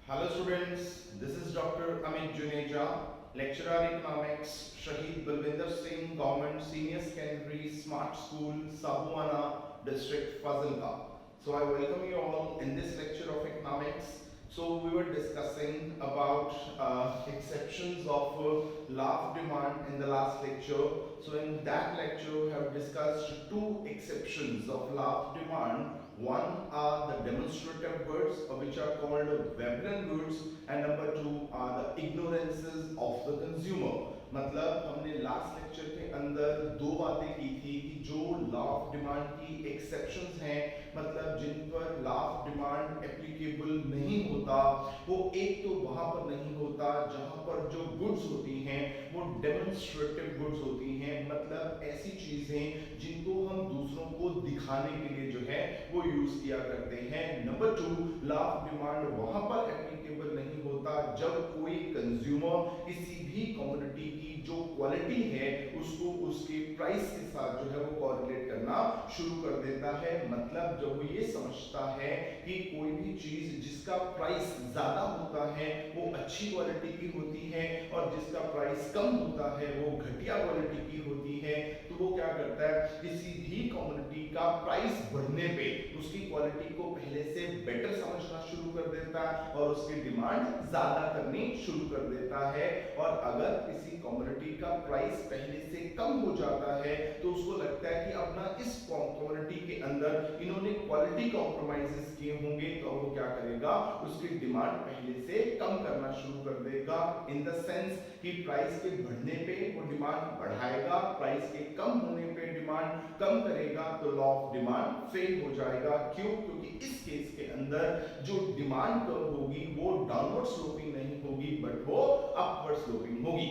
Hello students, this is Dr. Amit Juneja, lecturer economics, Shahid Balwinder Singh, Government Senior Secondary Smart School, Sabuana District, Fazilka. So I welcome you all in this lecture of economics. So we were discussing about exceptions of law of demand in the last lecture. So in that lecture we have discussed two exceptions of law of demand. One are the demonstrative goods which are called Veblen goods and number two are the ignorances of the consumer. मतलब हमने last lecture के अंदर दो बातें की थी कि जो लॉ ऑफ डिमांड की एक्सेप्शंस हैं मतलब जिन पर लॉ ऑफ डिमांड एप्लीकेबल नहीं होता वो एक तो वहां पर नहीं होता जहां पर जो गुड्स होती हैं वो डेमोन्स्ट्रेटिव गुड्स होती हैं मतलब ऐसी चीजें जिनको हम दूसरों को दिखाने के लिए जो है वो यूज किया करते हैं। Number two, law of demand वहां पर एप्लीकेबल नहीं होता जब कोई कंज्यूमर किसी भी कमोडिटी की जो क्वालिटी है उसको उसके प्राइस के साथ जो है वो कोरिलेट करना शुरू कर देता है। मतलब जब वो ये समझता है कि कोई भी चीज जिसका प्राइस ज्यादा होता है वो अच्छी क्वालिटी की होती है और जिसका प्राइस कम होता है वो घटिया क्वालिटी की होती है, तो वो क्या करता है किसी भी कमोडिटी का प्राइस बढ़ने पे उसकी क्वालिटी को पहले से बेटर समझना शुरू कर देता है और उसकी डिमांड ज्यादा करनी शुरू कर देता है। और अगर किसी कमोडिटी का प्राइस पहले से कम हो जाता है तो उसको लगता है कि अब ना इस कमोडिटी के अंदर इन्होंने क्वालिटी कॉम्प्रोमाइजेस किए होंगे, तो वो क्या करेगा उसकी डिमांड पहले से कम करना शुरू कर देगा। इन द सेंस कि प्राइस के बढ़ने पे वो डिमांड बढ़ाएगा, प्राइस के कम होने पे डिमांड कम करेगा, तो लॉ ऑफ डिमांड फेल हो जाएगा। क्यों? क्योंकि इस केस के अंदर जो डिमांड कर्व होगी वो डाउनवर्ड स्लोपिंग नहीं होगी बट वो अपवर्ड स्लोपिंग होगी।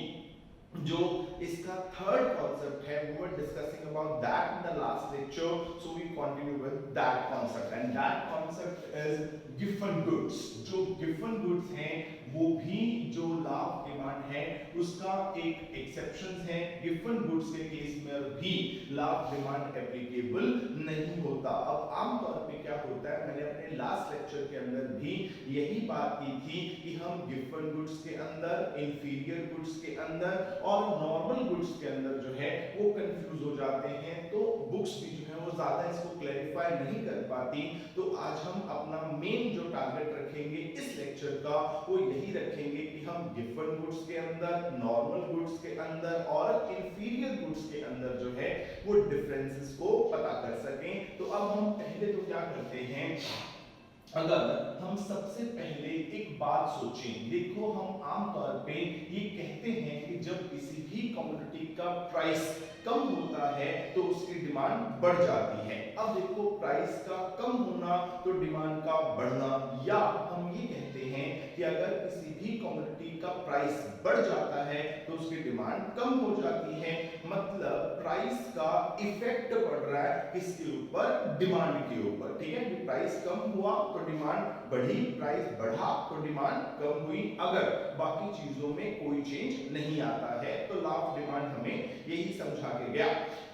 जो इसका थर्ड कॉन्सेप्ट है we were discussing about that in the last lecture, so we continue with that concept and that concept is given goods। जो given goods हैं वो भी जो लॉ ऑफ डिमांड है उसका एक एक्सेप्शन है। गिवन गुड्स के केस में भी लॉ ऑफ डिमांड एप्लीकेबल नहीं होता। अब आमतौर पे क्या होता है, मैंने अपने लास्ट लेक्चर के अंदर भी यही बात की थी कि हम गिवन गुड्स के अंदर, इंफीरियर गुड्स के अंदर और नॉर्मल गुड्स के अंदर जो है वो कंफ्यूज हो जाते हैं, तो बुक्स भी जो है वो ज्यादा इसको क्लैरिफाई नहीं कर पाती। तो आज हम अपना मेन जो टारगेट रखेंगे इस लेक्चर का वो यही रखेंगे कि हम गिवन गुड्स के अंदर, नॉर्मल गुड्स के अंदर और इंफीरियर गुड्स के अंदर जो है वो डिफरेंसेस को पता कर सकें। तो अब हम पहले तो क्या करते हैं, अगर हम सबसे पहले एक बात सोचें, देखो हम आमतौर पे ये कहते हैं कि जब किसी भी कमोडिटी का प्राइस कम होता है तो उसकी डिमांड बढ़ जाती है। अब देखो प्राइस का कम होना तो डिमांड का बढ़ना, या हम ये कहते हैं कि अगर किसी भी कमोडिटी का प्राइस बढ़ जाता है तो उसकी डिमांड कम हो जाती है। मतलब प्राइस का इफेक्ट पड़ रहा है किसके ऊपर, डिमांड के ऊपर। ठीक है, कि प्राइस कम हुआ तो डिमांड बढ़ी, प्राइस बढ़ा तो डिमांड कम हुई, अगर बाकी चीजों में कोई चेंज नहीं आता है। तो लॉ ऑफ डिमांड हमें यही समझा के गया।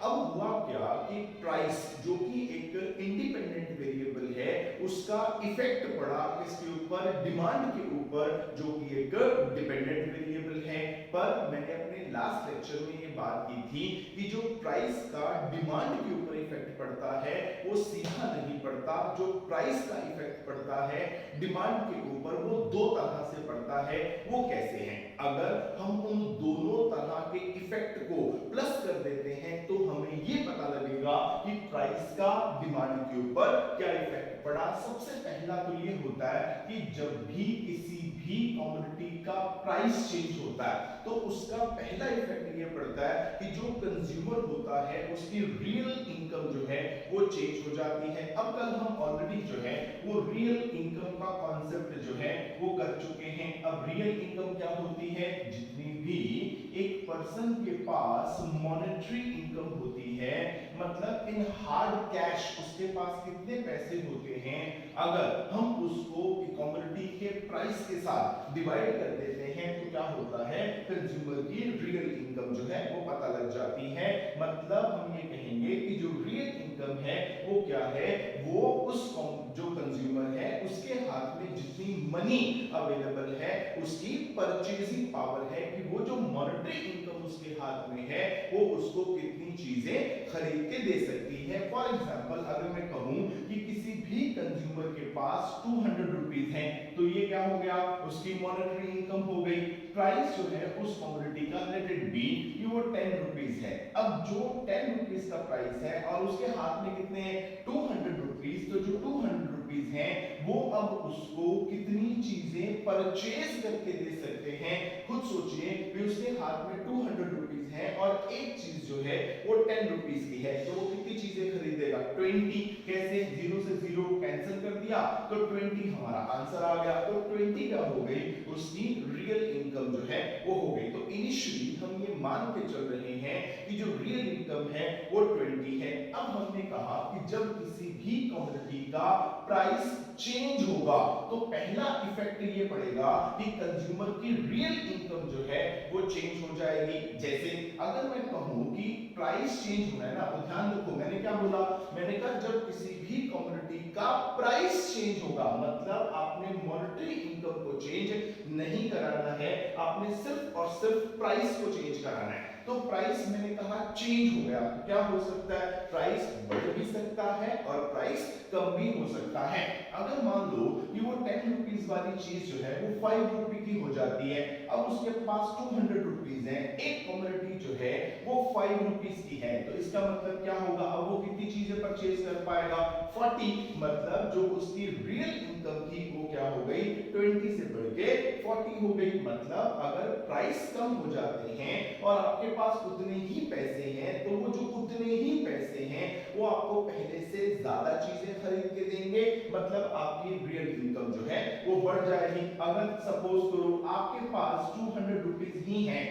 अब हुआ क्या कि प्राइस जो कि एक इंडिपेंडेंट वेरिएबल है उसका इफेक्ट पड़ा किसके ऊपर, डिमांड के ऊपर जो कि एक डिपेंडेंट वेरिएबल है। पर मैंने अपने लास्ट लेक्चर में ये बात की थी कि जो प्राइस का डिमांड के ऊपर इफेक्ट पड़ता है वो सीधा नहीं पड़ता, जो प्राइस का इफेक्ट पड़ता है डिमांड के ऊपर वो दो तरह से पड़ता है। वो कैसे हैं, अगर हम उन दोनों तरह के इफेक्ट को प्लस कर देते हैं तो हमें ये पता लगेगा कि प्राइस का डिमांड के ऊपर क्या इफेक्ट पड़ा। सबसे पहला तो ये होता है कि जब भी किसी भी कमोडिटी का प्राइस चेंज होता है तो उसका पहला इफेक्ट ये पड़ता है कि जो कंज्यूमर होता है उसकी रियल इनकम जो है वो चेंज हो जाती है। अब कल हम ऑलरेडी जो है वो रियल इनकम का कॉन्सेप्ट जो है वो कर चुके हैं। अब रियल इनकम क्या होती है, जितनी भी एक पर्सन के पास मॉनेटरी इनकम होती है, मतलब इन हार्ड कैश उसके पास कितने पैसे होते हैं, अगर हम उसको कमोडिटी के प्राइस के साथ डिवाइड कर देते हैं तो क्या होता है, कंज्यूमर की रियल इनकम जो है वो पता लग जाती है। मतलब हम ये कहेंगे कि जो रियल इनकम है वो क्या है, वो उस जो कंज्यूमर है उसके हाथ में जितनी मनी अवेलेबल है उसकी परचेजिंग पावर है कि वो जो मॉनेटरी इनकम उसके हाथ में है वो उसको कितनी चीजें खरीद के दे सकती है। फॉर एग्जांपल अगर मैं कहूं कि किसी भी कंज्यूमर के पास 200 रुपीस है तो ये क्या हो गया, उसकी मॉनेटरी इनकम हो गई। प्राइस जो है उस कमोडिटी का लेट इट बी कि वो 10 रुपीस है। अब जो 10 रुपीस का प्राइस है और उसके हाथ में कितने हैं 200 रुपीस, तो जो 200 रुपीस हैं वो अब उसको कितनी चीजें परचेज करके दे सकते हैं। खुद सोचिए कि उसके हाथ में 200 रुपीस है और एक चीज जो है वो 10 रुपीस की है, तो वो कितनी चीजें खरीदेगा 20। कैसे, 0 से 0 कैंसिल कर दिया तो 20 हमारा आंसर आ गया। तो 20 क्या हो गई, उसकी रियल इनकम जो है वो हो गई। तो इनिशियली हम ये मान के चल रहे हैं कि जो रियल इनकम है वो 20 है। अब हमने कहा कि जब किसी भी कमोडिटी का प्राइस चेंज होगा तो पहला इफेक्ट ये पड़ेगा कि कंज्यूमर की रियल इनकम जो है वो चेंज हो जाएगी। जैसे अगर मैं कहूं कि प्राइस चेंज होना है ना, तो ध्यान रखो मैंने क्या बोला, मैंने कहा जब किसी भी कमोडिटी का प्राइस चेंज होगा मतलब आपने मॉनेटरी इनकम को चेंज नहीं कराना है, आपने सिर्फ और सिर्फ प्राइस को चेंज कराना है। तो प्राइस मैंने कहा चेंज हो गया, क्या हो सकता है, प्राइस बढ़ भी सकता है और प्राइस कम भी हो सकता है। अगर मान लो कि वो 10 रुपीस वाली चीज जो है वो 5 रुपए की हो जाती है, अब उसके पास 200 रुपीस है, एक कमोडिटी जो है वो 5 रुपीस की है, तो इसका मतलब क्या होगा, अब वो कितनी चीजें परचेज कर पाएगा 40। मतलब जो उसकी रियल इनकम थी वो क्या हो गई 20 से बढ़ के 40 हो गई। मतलब अगर प्राइस कम हो जाते हैं और आपके पास उतने ही पैसे हैं तो वो जो उतने ही पैसे हैं वो आपको पहले से ज्यादा चीजें खरीद के देंगे, मतलब आपकी रियल इनकम जो है वो बढ़ जाएगी। अगर सपोज करो आपके पास 200 रुपीस ही हैं,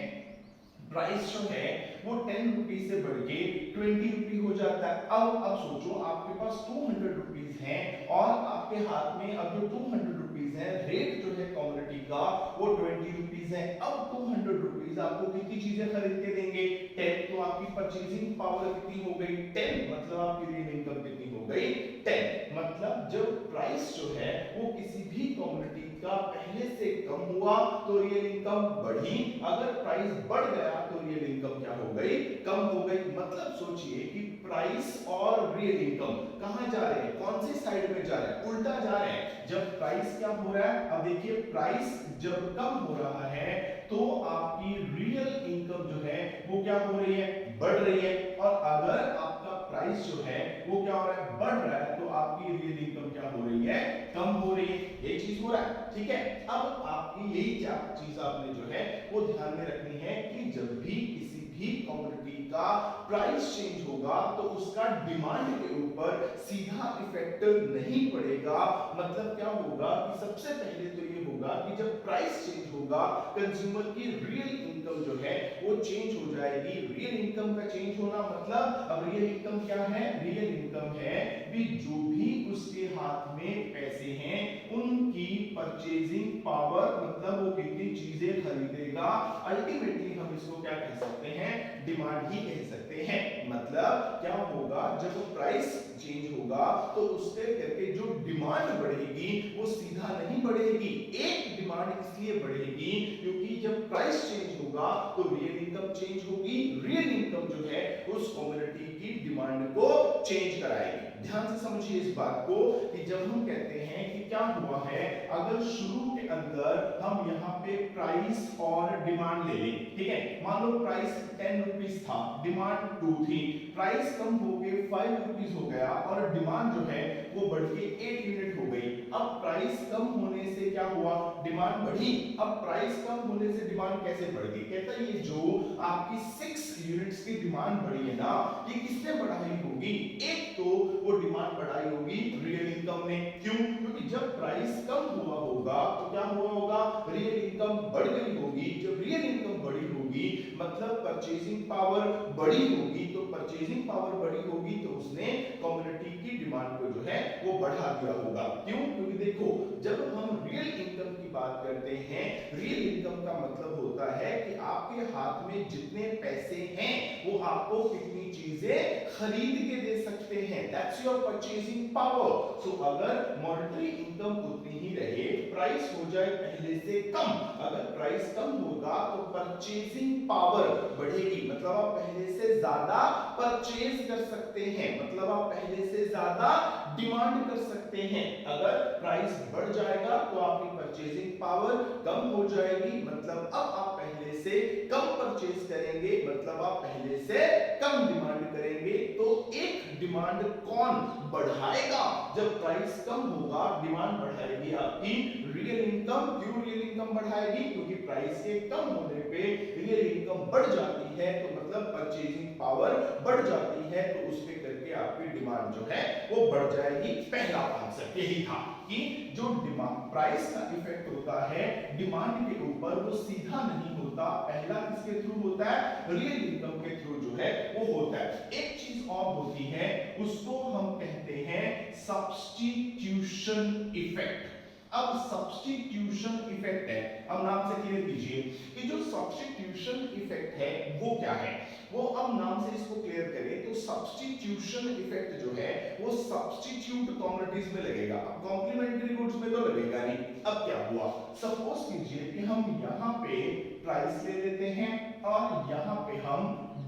प्राइस जो है वो 10 रुपीस से बढ़ के 20 रुपी हो जाता है। अब सोचो आपके पास 200 रुपीस हैं और आपके हाथ में अब जो 200 रुपीस है, रेट जो है कमोडिटी का वो 20 रुपीस है। अब 200 रुपीस आपको कितनी चीजें खरीद के देंगे 10, तो आपकी परचेजिंग पावर कितनी हो गई 10, मतलब आपकी रियल इनकम कितनी हो गई 10। मतलब जब प्राइस जो है वो किसी भी कमोडिटी का पहले से कम हुआ तो रियल इनकम बढ़ी, अगर प्राइस बढ़ गया तो रियल इनकम क्या हो गई कम हो गई। मतलब सोचिए कि प्राइस और रियल इनकम कहां जा रहे हैं, कौन सी साइड में जा रहे हैं, उल्टा जा रहे हैं। जब प्राइस क्या हो रहा है, अब देखिए प्राइस जब कम हो रहा है तो आपकी रियल इनकम जो है वो क्या हो रही है बढ़ रही है, और अगर आपका प्राइस जो है वो क्या हो रहा है बढ़ रहा है तो आपकी रियल इनकम क्या हो रही है कम हो रही है। ये चीज हो रहा है, ठीक है। अब आपकी यही चीज आपने जो है वो ध्यान में रखनी है कि जब भी किसी भी कमोडिटी का प्राइस चेंज होगा तो उसका डिमांड के ऊपर सीधा इफेक्ट नहीं पड़ेगा। मतलब क्या होगा कि सबसे पहले तो ये होगा कि जब प्राइस चेंज होगा कंज्यूमर की रियल इनकम जो है वो चेंज हो जाएगी। रियल इनकम का चेंज होना मतलब, अब रियल इनकम क्या है, रियल इनकम है भी जो भी उसके हाथ में पैसे हैं उनकी परचेजिंग पावर, मतलब वो कितनी चीजें खरीदेगा। अल्टीमेटली हम इसको क्या कह सकते हैं, डिमांड ही कह सकते हैं। मतलब क्या होगा जब प्राइस चेंज होगा तो उससे करके जो डिमांड बढ़ेगी वो सीधा नहीं बढ़ेगी, एक डिमांड इसलिए बढ़ेगी क्योंकि जब प्राइस चेंज होगा तो रियल इनकम चेंज होगी, रियल इनकम जो है उस कमोडिटी की डिमांड को चेंज कराएगी। ध्यान से समझिए इस बात को कि जब हम कहते हैं कि क्या हुआ है, अगर शुरू के अंदर हम यहाँ पे प्राइस और डिमांड ले लें, ठीक है, मान लो प्राइस 10 रुपीस था, डिमांड 2 थी, प्राइस कम होके 5 रुपीस हो गया और डिमांड जो है वो बढ़ के 8 यूनिट हो गई। अब प्राइस कम होने से क्या हुआ, डिमांड बढ़ी। अब प्राइस कम होने से डिमांड कैसे बढ़ गई, कहता है ये जो आपकी 6 यूनिट्स की डिमांड बढ़ी है ना, ये किसने बढ़ाई होगी, एक तो वो डिमांड बढ़ाई होगी रियल इनकम ने। क्यों, क्योंकि जब प्राइस कम हुआ होगा तो क्या हुआ होगा, रियल इनकम बढ़ गई होगी। जब रियल इनकम बढ़ी होगी मतलब परचेजिंग पावर बढ़ी होगी, तो परचेजिंग पावर बढ़ी होगी तो उसने कमोडिटी की डिमांड को जो है वो बढ़ा दिया होगा। क्यों, क्योंकि देखो जब हम रियल इनकम की बात करते हैं, रियल इनकम का मतलब होता है कि आपके हाथ में जितने पैसे हैं वो आपको कितनी चीजें खरीद के दे सकते हैं, दैट्स योर परचेजिंग पावर। सो अगर मॉनेटरी इनकम उतनी ही रहे, प्राइस हो जाए पहले से कम, अगर प्राइस कम होगा तो परचेजिंग पावर बढ़ेगी, मतलब आप पहले से ज्यादा परचेज कर सकते हैं, मतलब आप पहले से ज्यादा डिमांड कर सकते हैं। अगर प्राइस बढ़ जाएगा तो आपकी परचेजिंग पावर कम हो जाएगी, मतलब अब आप पहले से कम परचेज करेंगे, मतलब आप पहले से कम डिमांड करेंगे। तो एक डिमांड कौन बढ़ाएगा? जब प्राइस कम होगा डिमांड बढ़ाएगी आपकी रियल इनकम। क्यों रियल इनकम बढ़ाएगी? क्योंकि प्राइस के कम होने पे रियल इनकम बढ़ जाती है, तो मतलब परचेजिंग पावर बढ़ जाती है, तो उसके करके आपकी डिमांड जो है वो बढ़ जाएगी। पहला कॉन्सेप्ट यही था कि जो डिमांड प्राइस का इफेक्ट होता है डिमांड के ऊपर, वो सीधा नहीं होता, पहला किसके थ्रू होता है? रियल इनकम के थ्रू जो है वो होता है। एक चीज और होती है, उसको हम कहते हैं सब्स्टिट्यूशन इफेक्ट। अब सब्स्टिट्यूशन इफेक्ट है, अब नाम से क्लियर कीजिए कि जो सब्स्टिट्यूशन इफेक्ट है वो क्या है। वो अब नाम से इसको क्लियर करें तो सब्स्टिट्यूशन इफेक्ट जो है वो सब्स्टिट्यूट कमोडिटीज में लगेगा, अब कॉम्प्लीमेंट्री गुड्स में तो लगेगा नहीं। अब क्या हुआ, सपोज कीजिए कि हम यहाँ पे प्राइस ले लेते हैं और यहाँ पे हम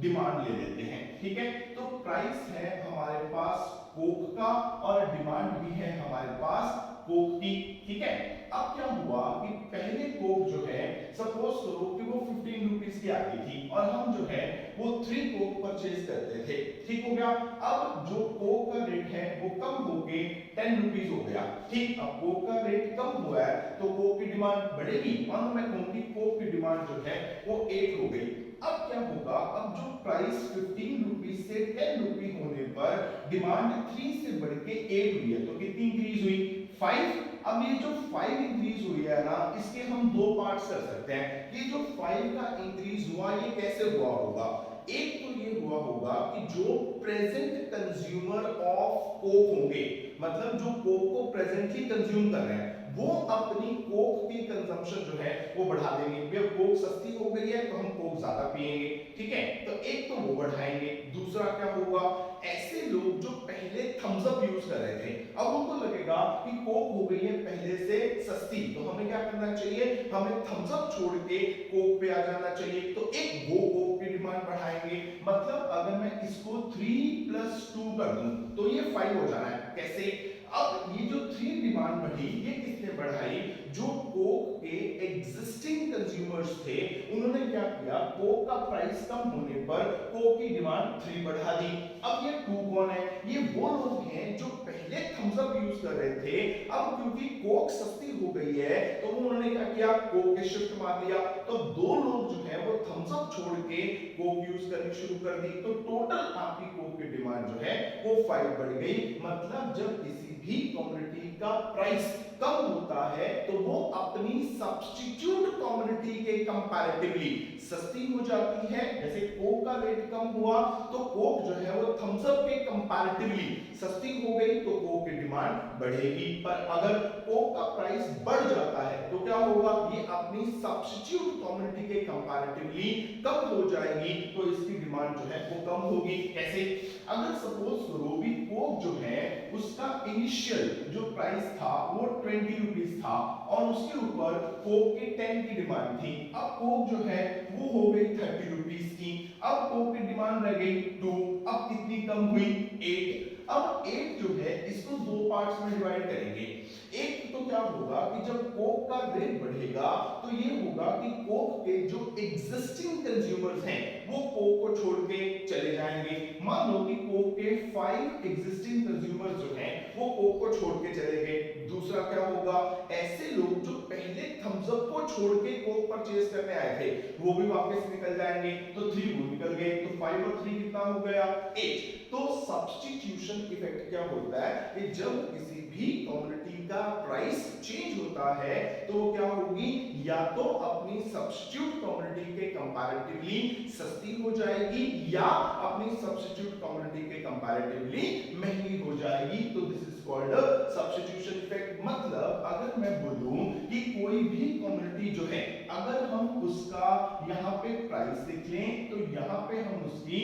डिमांड ले लेते हैं, ठीक है। तो प्राइस है हमारे पास कोक का और डिमांड भी है हमारे पास कोक की, ठीक है। अब क्या हुआ कि पहले कोक जो है सपोज करो कि वो 15 रुपीस की आती थी और हम जो है वो 3 कोक परचेज करते थे, ठीक हो गया। अब जो कोक का रेट है वो कम होके 10 रुपीस हो गया, ठीक। अब कोक का रेट कम हुआ है तो कोक की डिमांड बढ़ेगी और मैं कहूंगी कोक की डिमांड जो है वो 8 हो गई। अब क्या होगा, अब जो प्राइस 15 रुपीस से 10 रुपी होने पर डिमांड 3 से बढ़ के 8 हुई है, तो कितनी इंक्रीज हुई? 5। अब ये जो 5 इंक्रीज हुई है ना, इसके हम दो पार्ट्स कर सकते हैं। ये जो 5 का इंक्रीज हुआ ये कैसे हुआ होगा? एक तो ये हुआ होगा कि जो प्रेजेंट कंज्यूमर ऑफ कोक होंगे, मतलब जो कोक को प्रेजेंटली कंज्यूम कर रहे हैं, वो अपनी कोक की कंजम्पशन जो है वो बढ़ा देंगे। जब कोक सस्ती हो गई है तो हम कोक ज्यादा पिएंगे, ठीक है। तो एक तो वो बढ़ाएंगे, दूसरा क्या होगा, ऐसे लोग जो पहले थम्स अप यूज कर रहे थे अब उनको लगेगा कि कोक हो गई है पहले से सस्ती, तो हमें क्या करना चाहिए, हमें थम्स अप छोड़ के कोक पे आ जाना चाहिए। तो एक वो कोक की डिमांड बढ़ाएंगे, मतलब अगर मैं इसको 3 + 2 कर दूं तो ये 5 हो जाना है। कैसे? अब ये जो 3 डिमांड बढ़ी ये किसने बढ़ाई? जो कोक के एग्जिस्टिंग कंज्यूमर्स थे उन्होंने क्या किया, कोक का प्राइस कम होने पर कोक की डिमांड 3 बढ़ा दी। अब ये 2 कौन है? ये वो लोग हैं जो पहले थम्स अप यूज कर रहे थे, अब क्योंकि कोक सस्ती हो गई है तो उन्होंने क्या किया, कोक के शिफ्ट मार दिया। तो 2 लोग जो है वो थम्स अप छोड़ के कोक यूज करनी शुरू कर दी, तो टोटल आपकी कोक की डिमांड जो है वो 5 बढ़ गई। मतलब जब किसी भी कमोडिटी का प्राइस कम होता है तो वो अपनी सब्स्टिट्यूट कमोडिटी के कंपैरेटिवली सस्ती हो जाती है। जैसे कोक का रेट कम हुआ तो कोक जो है वो थम्स अप के कंपैरेटिवली सस्ती हो गई तो कोक की डिमांड बढ़ेगी। पर अगर कोक का प्राइस बढ़ जाता है तो क्या होगा, ये अपनी सब्स्टिट्यूट कमोडिटी के कंपैरेटिवली कम हो जाएगी, तो इसकी डिमांड जो है वो कम होगी। कैसे? अगर सपोज करो भी कोक जो है उसका इनिशियल जो प्राइस था वो 20 रुपीस था और उसके ऊपर कोक के 10 की डिमांड थी। अब कोक जो है वो हो गई 30 रुपीस की, अब कोक की डिमांड रह गई 2, अब कितनी कम हुई? 8। अब 8 जो है इसको दो पार्ट्स में डिवाइड करेंगे। एक तो क्या होगा कि जब कोक का रेट बढ़ेगा तो ये होगा कि कोक के जो एग्जिस्टिंग कंज्यूमर्स हैं वो कोक को छोड़ के चले जाएंगे। मान लो कि कोक के 5 एग्जिस्टिंग कंज्यूमर्स जो हैं वो कोक को छोड़ के चले गए। दूसरा क्या होगा, ऐसे लोग जो पहले थम्स अप को छोड़ के कोक परचेज करने आए थे वो भी वापस निकल जाएंगे, तो 3 वो निकल गए, तो 5 और 3 कितना हो गया? 8। तो सब्स्टिट्यूशन इफेक्ट क्या होता है कि जब किसी भी कमोडिटी का प्राइस चेंज होता है तो क्या होगी, या तो अपनी सब्स्टिट्यूट कमोडिटी के कंपैरेटिवली सस्ती हो जाएगी या अपनी सब्स्टिट्यूट कमोडिटी के कंपैरेटिवली महंगी हो जाएगी। तो this is called substitution effect. मतलब अगर मैं बोलूं कि कोई भी कमोडिटी जो है अगर हम उसका यहाँ पे प्राइस लिख लें तो यहाँ पे हम उसकी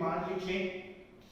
डिमांड लिख लें।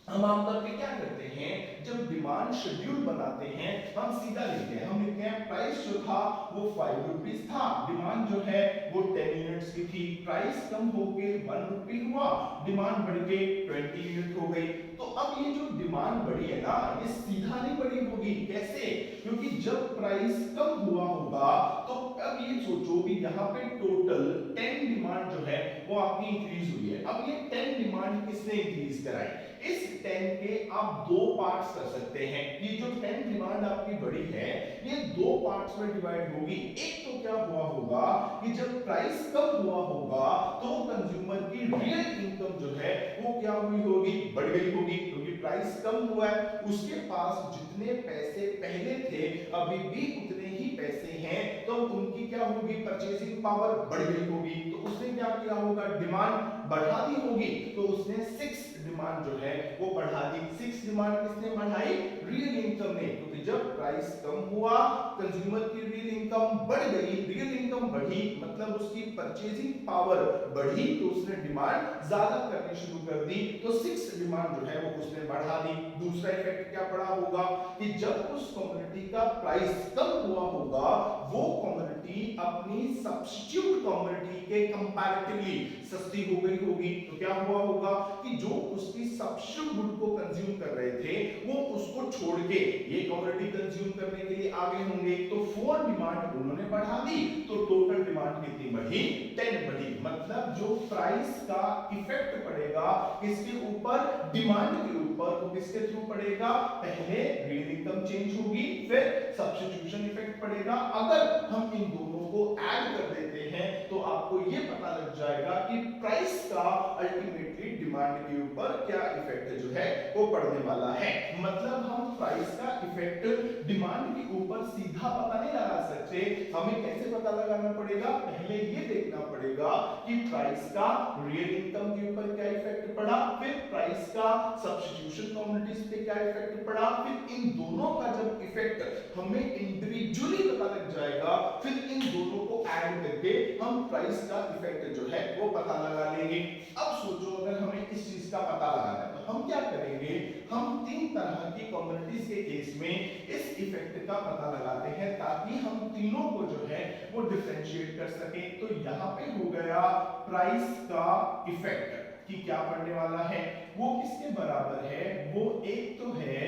हम आमतौर पे क्या करते हैं, जब डिमांड शेड्यूल बनाते हैं हम सीधा लिखते हैं, हम लिखते हैं प्राइस जो था वो 5 रुपीस था, डिमांड जो है वो 10 यूनिट्स की थी, प्राइस कम होके 1 रुपी हुआ, डिमांड बढ़ के 20 यूनिट हो गई। तो अब ये जो डिमांड बढ़ी है ना, ये सीधा नहीं बढ़ी होगी, कैसे? क्योंकि जब प्राइस कम हुआ होगा तो अब ये सोचो कि यहाँ पे टोटल 10 डिमांड जो है वो आपकी इंक्रीज हुई है। अब ये 10 डिमांड किसने इंक्रीज कराई? इस 10 के आप दो पार्ट्स कर सकते हैं। ये जो 10 डिमांड आपकी बढ़ी है ये दो पार्ट्स में डिवाइड होगी। एक तो क्या हुआ होगा कि जब प्राइस कम हुआ होगा तो कंज्यूमर की रियल इनकम जो है वो क्या हुई होगी, बढ़ गई होगी, क्योंकि प्राइस कम हुआ है, उसके पास जितने पैसे पहले थे अभी भी उतने ही पैसे हैं, तो उनकी क्या होगी, परचेसिंग पावर बढ़ गई होगी। तो उसने क्या किया होगा, डिमांड बढ़ा दी होगी, तो उसने 6 डिमांड जो है वो बढ़ा दी। 6 डिमांड किसने बढ़ाई, रियल इनकम ने, क्योंकि जब प्राइस कम हुआ कंज्यूमर की रियल इनकम बढ़ गई, रियल इनकम बढ़ी मतलब उसकी परचेसिंग पावर बढ़ी, तो उसने डिमांड ज्यादा करनी शुरू कर दी, तो 6 डिमांड जो है वो उसने बढ़ा दी। दूसरा इफेक्ट क्या पड़ा होगा कि जब उस कमोडिटी का प्राइस कम हुआ होगा वो कमोडिटी अपनी सब्स्टिट्यूट कमोडिटी के कंपैरेटिवली सस्ती हो गई होगी। तो क्या हुआ होगा कि जो उसकी सब्स्टिट्यूट गुड को कंज्यूम कर रहे थे वो उसको छोड़ के ये कमोडिटी कंज्यूम करने के लिए आगे होंगे, तो 4 डिमांड उन्होंने बढ़ा दी, तो टोटल डिमांड कितनी बढ़ी, 10 बढ़ी। मतलब जो प्राइस का इफेक्ट पड़ेगा किसके ऊपर, डिमांड के ऊपर, तो किसके थ्रू पड़ेगा, पहले रियल इनकम चेंज होगी फिर सब्स्टिट्यूशन इफेक्ट पड़ेगा। अगर हम इन दोनों को ऐड कर देते हैं तो आपको ये पता लग जाएगा कि प्राइस का अल्टीमेटली डिमांड के ऊपर क्या इफेक्ट जो है वो पड़ने वाला है। मतलब हम प्राइस का इफेक्ट डिमांड के ऊपर सीधा पता नहीं लगा सकते, हमें कैसे पता लगाना पड़ेगा, पहले ये देखना पड़ेगा कि प्राइस का रियल इनकम के ऊपर क्या इफेक्ट पड़ा, फिर प्राइस का सब्स्टिट्यूशन कमोडिटीज पे क्या इफेक्ट पड़ा, फिर इन दोनों का जब इफेक्ट हमें इंडिविजुअली पता लग जाएगा फिर इन दोनों को ऐड करके हम प्राइस का इफेक्ट जो है वो पता लगा लेंगे। अब सोचो अगर हमें इस चीज का पता लगाना है तो हम क्या करेंगे, हम 3 तरह की कमोडिटीज के केस में इस इफेक्ट का पता लगाते हैं ताकि हम तीनों को जो है वो डिफरेंशिएट कर सकें। तो यहाँ पे हो गया प्राइस का इफेक्ट कि क्या पड़ने वाला है, वो किसके बराबर है, वो एक तो है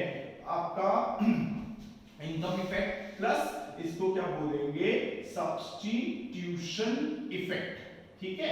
आपका इनकम इफेक्ट प्लस इसको क्या बोलेंगे, सब्स्टिट्यूशन इफेक्ट। ठीक है,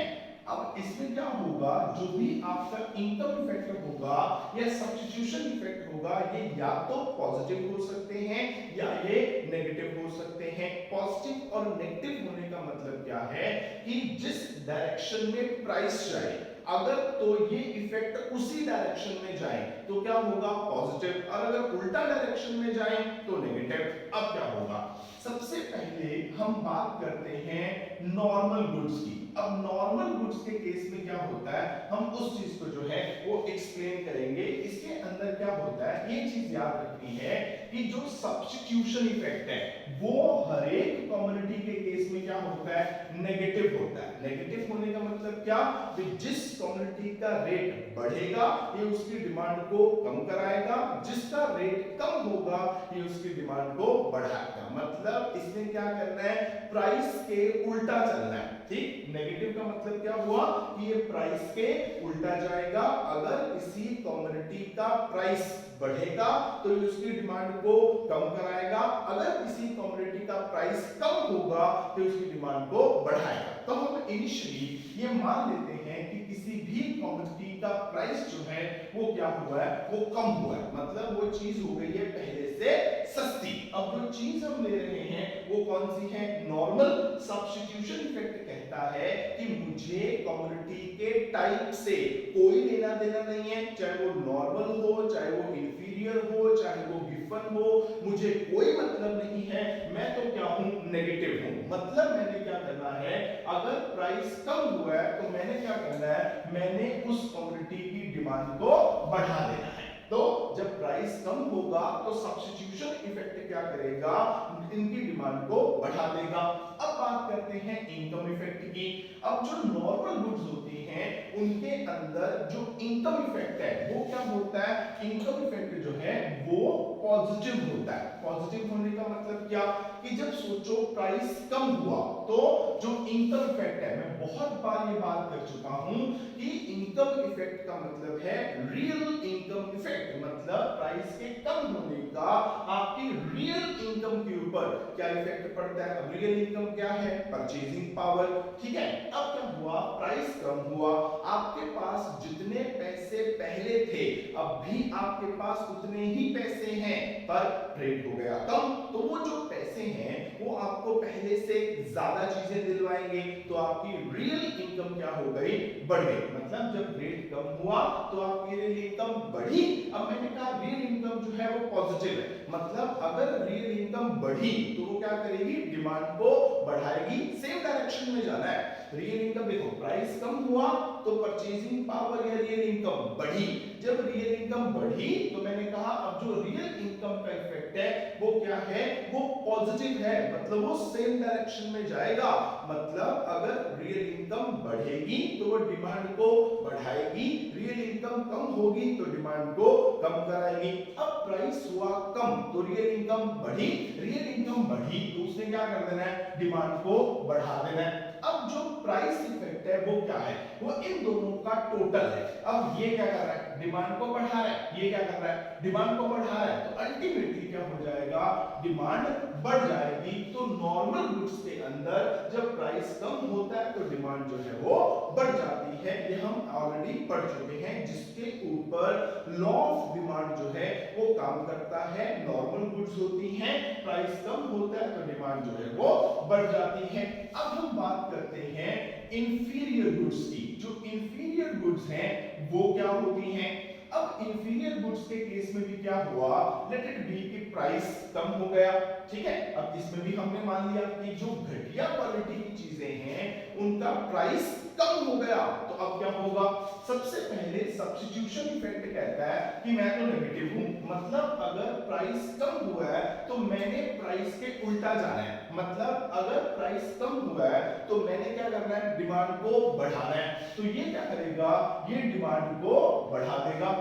अब इसमें क्या होगा, जो भी आपका इनकम इफेक्ट होगा या सब्स्टिट्यूशन इफेक्ट होगा ये या तो पॉजिटिव हो सकते हैं या ये नेगेटिव हो सकते हैं। पॉजिटिव और नेगेटिव होने का मतलब क्या है कि जिस डायरेक्शन में प्राइस जाए अगर तो ये इफेक्ट उसी डायरेक्शन में जाए तो क्या होगा, पॉजिटिव, और अगर उल्टा डायरेक्शन में जाए तो नेगेटिव। अब क्या होगा, सबसे पहले हम बात करते हैं नॉर्मल गुड्स की। अब नॉर्मल गुड्स के केस में क्या होता है हम उस चीज को जो है वो एक्सप्लेन करेंगे। इसके अंदर क्या होता है ये चीज याद रखनी है कि जो सब्स्टिट्यूशन इफेक्ट है वो हर एक कमोडिटी के केस में क्या होता है, नेगेटिव होता है। नेगेटिव होने का मतलब क्या, कि जिस कमोडिटी का रेट बढ़ेगा ये उसकी डिमांड को कम कराएगा, जिसका रेट कम होगा ये उसकी डिमांड को बढ़ाएगा। मतलब इसमें क्या करना है, प्राइस के उल्टा चलना है। ठीक, नेगेटिव का मतलब क्या हुआ कि ये प्राइस के उल्टा जाएगा। अगर किसी कमोडिटी का प्राइस बढ़ेगा तो ये उसकी डिमांड को कम कराएगा, अगर किसी कमोडिटी का प्राइस कम होगा तो उसकी डिमांड को बढ़ाएगा। तो हम इनिशियली ये मान लेते हैं कि किसी भी कमोडिटी का प्राइस जो है वो क्या हुआ है, वो कम हुआ है, मतलब वो चीज हो गई है पहले से सस्ती। अब जो चीज हम ले रहे हैं वो कौन सी है, नॉर्मल। सब्स्टिट्यूशन इफेक्ट कहता है कि मुझे कमोडिटी के टाइप से कोई लेना देना नहीं है, चाहे वो नॉर्मल हो, चाहे वो इंफीरियर हो, चाहे वो गिवन हो, मुझे कोई मतलब नहीं है, मैं तो क्या हूं, नेगेटिव हूं। मतलब मैंने क्या करना है, अगर प्राइस कम हुआ है तो मैंने क्या करना है, मैंने उस कमोडिटी की डिमांड को बढ़ा देना है। तो जब प्राइस कम होगा तो सब्स्टिट्यूशन इफेक्ट क्या करेगा, इनकी डिमांड को बढ़ा देगा। अब बात करते हैं इनकम इफेक्ट की। अब जो नॉर्मल गुड्स होती हैं उनके अंदर जो इनकम इफेक्ट है वो क्या होता है, इनकम इफेक्ट जो है वो पॉजिटिव होता है। पॉजिटिव होने का मतलब क्या, कि जब सोचो प्राइस कम हुआ तो जो इनकम इफेक्ट है, मैं बहुत बार ये बात कर चुका हूं कि इनकम इफेक्ट का मतलब है रियल इनकम इफेक्ट, मतलब प्राइस के कम होने का आपकी रियल इनकम के ऊपर क्या इफेक्ट पड़ता है। अब रियल इनकम क्या है, परचेजिंग पावर, ठीक है। अब क्या हुआ, प्राइस कम हुआ, आपके पास जितने पैसे पहले थे अब भी आपके पास उतने ही पैसे हैं, पर रेट हो गया कम, तो वो जो पैसे हैं वो आपको पहले से ज्यादा चीजें दिलवाएंगे, तो आपकी रियल इनकम क्या हो गई, बढ़ गई। मतलब जब रेट कम हुआ तो आपकी रियल इनकम बढ़ी। अब मैंने कहा रियल इनकम जो है वो पॉजिटिव है, मतलब अगर रियल इनकम बढ़ी तो वो क्या करेगी, डिमांड को बढ़ाएगी, सेम डायरेक्शन में जाना है। रियल इनकम देखो, प्राइस कम हुआ तो परचेजिंग पावर या रियल इनकम बढ़ी, जब रियल इनकम बढ़ी तो मैंने कहा अब जो रियल इनकम का इफेक्ट है वो क्या है, वो पॉजिटिव है, मतलब वो सेम डायरेक्शन में जाएगा। मतलब अगर रियल इनकम बढ़ेगी तो वो डिमांड को बढ़ाएगी, रियल इनकम कम होगी तो डिमांड को कम कराएगी। अब प्राइस हुआ कम तो रियल इनकम बढ़ी, रियल इनकम बढ़ी तो उसने क्या कर देना है, डिमांड को बढ़ा देना है। अब जो प्राइस इफेक्ट है वो क्या है, वो इन दोनों का टोटल है। अब ये क्या कर रहा है, डिमांड को बढ़ा रहा है, ये क्या कर रहा है, डिमांड को बढ़ा रहा है, तो अल्टीमेटली क्या हो जाएगा, डिमांड बढ़ जाएगी। तो नॉर्मल गुड्स के अंदर जब प्राइस कम होता है तो डिमांड जो है वो बढ़ जाती है, ये हम ऑलरेडी पढ़ चुके हैं, जिसके ऊपर लॉ ऑफ डिमांड जो है वो काम करता है। नॉर्मल गुड्स होती हैं, प्राइस कम होता है तो डिमांड जो है वो बढ़ जाती है। अब हम बात करते हैं इंफीरियर गुड्स की। जो इंफीरियर गुड्स हैं वो क्या होती हैं। अब इंफीरियर गुड्स के केस में भी क्या हुआ, लेट इट बी कि प्राइस कम हो गया, ठीक है। अब इसमें भी हमने मान लिया कि जो घटिया क्वालिटी की चीजें हैं उनका प्राइस कम हो गया, तो अब क्या होगा, सबसे पहले सब्स्टिट्यूशन इफेक्ट कहता है कि मैं तो नेगेटिव हूं, मतलब अगर प्राइस कम हुआ है तो मैंने प्राइस के उल्टा जाना है, मतलब अगर प्राइस कम हुआ है तो मैंने क्या करना है, डिमांड को बढ़ाना है, तो ये क्या करेगा, ये डिमांड को बढ़ा देगा,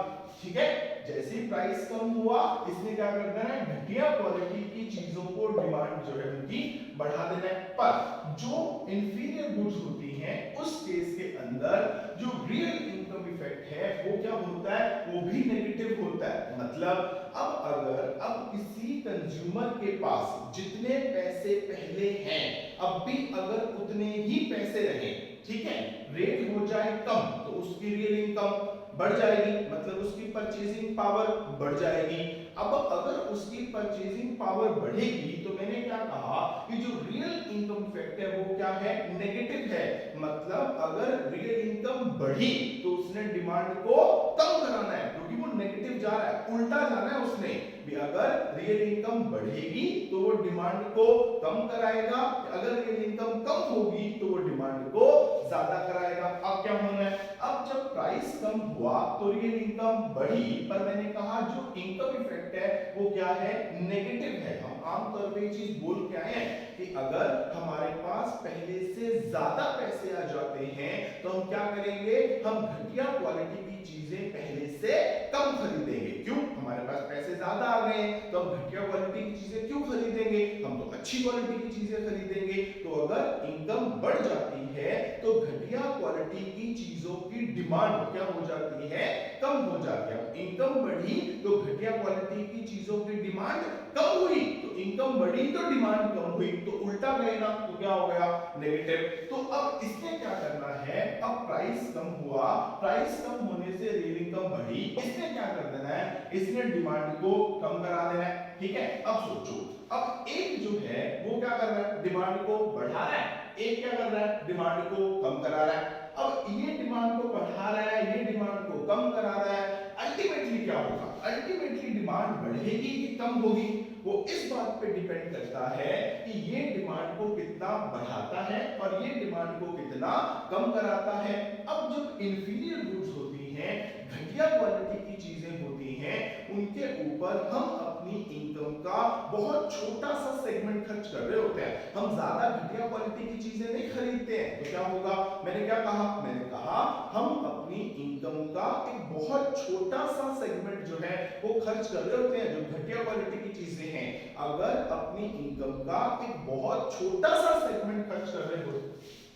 ठीक है। जैसे ही प्राइस कम हुआ इसने क्या कर देना है, घटिया क्वालिटी की चीजों को डिमांड जो है उनकी बढ़ा देना है। पर जो इंफीरियर गुड्स होती हैं उस केस के अंदर जो रियल इनकम इफेक्ट है वो क्या होता है, वो भी नेगेटिव होता है। मतलब अब किसी कंज्यूमर के पास जितने पैसे पहले हैं अब भी अगर उतने ही पैसे रहे, ठीक है, रेट हो जाए कम तो उसकी रियल इनकम बढ़ जाएगी, मतलब उसकी परचेजिंग पावर बढ़ जाएगी। अब अगर उसकी परचेजिंग पावर बढ़ेगी तो मैंने क्या कहा कि जो रियल इनकम इफेक्ट है वो क्या है, नेगेटिव है, मतलब अगर रियल इनकम बढ़ी तो उसने डिमांड को कम कराना है, क्योंकि वो नेगेटिव जा रहा है, उल्टा जाना है उसने भी। अगर रियल इनकम बढ़ेगी तो वो डिमांड को कम कराएगा, अगर रियल इनकम कम होगी तो वो डिमांड को ज्यादा कराएगा। अब क्या होना है, अब जब प्राइस कम हुआ तो रियल इनकम बढ़ी, पर मैंने कहा जो इनकम इफेक्ट है वो क्या है, नेगेटिव है। हम आमतौर पे ये चीज बोल के आए हैं कि अगर हमारे पास पहले से ज्यादा पैसे आ जाते हैं तो हम क्या करेंगे, हम घटिया क्वालिटी की चीजें पहले से कम खरीदेंगे। क्यों, हमारे पास पैसे ज्यादा आ गए हैं तो हम घटिया क्वालिटी की चीजें क्यों खरीदेंगे, हम तो अच्छी क्वालिटी की चीजें खरीदेंगे। तो अगर इनकम बढ़ जाती है तो घटिया क्वालिटी की चीजों की डिमांड क्या हो जाती है, कम हो जाती है। इनकम बढ़ी तो घटिया क्वालिटी की चीजों की डिमांड कम हुई, तो इनकम बढ़ी तो डिमांड कम हुई, तो उल्टा गए ना, तो क्या हो गया, नेगेटिव। तो अब इसने क्या करना है, अब प्राइस कम हुआ, प्राइस कम होने से रियल इनकम बढ़ी, इसने क्या कर देना है, इसने डिमांड को कम करा देना है, ठीक है। अब सोचो, अब एक जो है वो क्या कर रहा है, डिमांड को बढ़ा रहा है, एक क्या कर रहा है, डिमांड को कम करा रहा है। अब ये डिमांड को बढ़ा रहा है, ये डिमांड को कम करा रहा है, अल्टीमेटली क्या होगा, अल्टीमेटली डिमांड बढ़ेगी कि कम होगी, वो इस बात पे डिपेंड करता है कि ये डिमांड को कितना बढ़ाता है और ये डिमांड को कितना कम कराता है। अब जब इंफीरियर गुड्स होती हैं, घटिया क्वालिटी की चीजें होती हैं, उनके ऊपर हम अपनी इनकम का बहुत छोटा सा सेगमेंट खर्च कर रहे होते हैं, हम ज्यादा घटिया क्वालिटी की चीजें नहीं खरीदते हैं, तो क्या होगा, मैंने क्या कहा, मैंने कहा हम अपनी इनकम का एक बहुत छोटा सा सेगमेंट जो है वो खर्च कर रहे होते हैं, जो घटिया क्वालिटी की चीजें हैं। अगर अपनी इनकम का एक बहुत छोटा सा सेगमेंट खर्च कर रहे